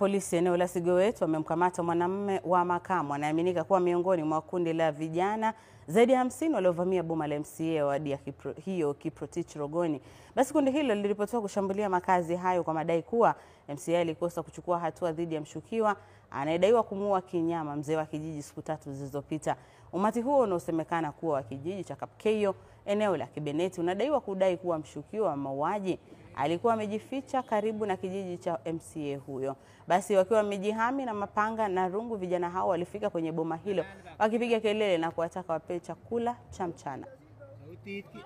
Polisi eneo la Sigowet wamemkamata mwanamume wa makamu anayeaminika kuwa miongoni mwa kundi la vijana zaidi ya 50 waliovamia boma la MCA wa wadi ya Kiprotich Rogoni. Basi kundi hilo liliripotiwa kushambulia makazi hayo kwa madai kuwa MCA alikosa kuchukua hatua dhidi ya mshukiwa anayedaiwa kumuua kinyama mzee wa kijiji siku 3 zilizopita. Umati huo unaosemekana kuwa wa kijiji cha Kapkeyo eneo la Kibeneti unadaiwa kudai kuwa mshukiwa wa mauaji alikuwa amejificha karibu na kijiji cha MCA huyo. Basi wakiwa wamejihami na mapanga na rungu, vijana hao walifika kwenye boma hilo wakipiga kelele na kuwataka wapewe chakula cha mchana.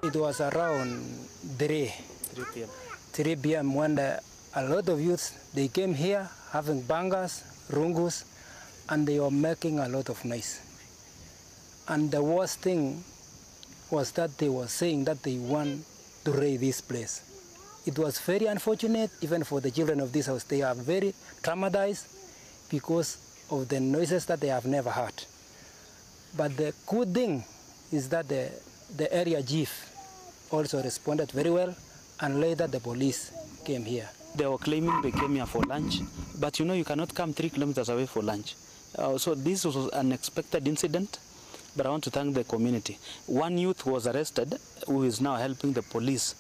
It was around 3 p.m. when a lot of youths, they came here having bangas, rungus, and they were making a lot of noise. And the worst thing was that they were saying that they want to raid this place. It was very unfortunate, even for the children of this house. They are very traumatized because of the noises that they have never heard. But the good thing is that the area chief also responded very well, and later the police came here. They were claiming they came here for lunch, but you know you cannot come 3 kilometers away for lunch. So this was an unexpected incident, but I want to thank the community. One youth was arrested who is now helping the police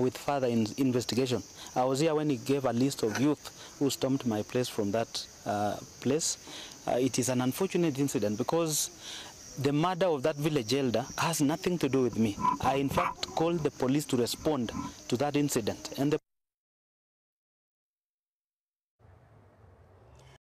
with further investigation. I was here when he gave a list of youth who stormed my place from that place. It is an unfortunate incident because the murder of that village elder has nothing to do with me. I in fact called the police to respond to that incident, and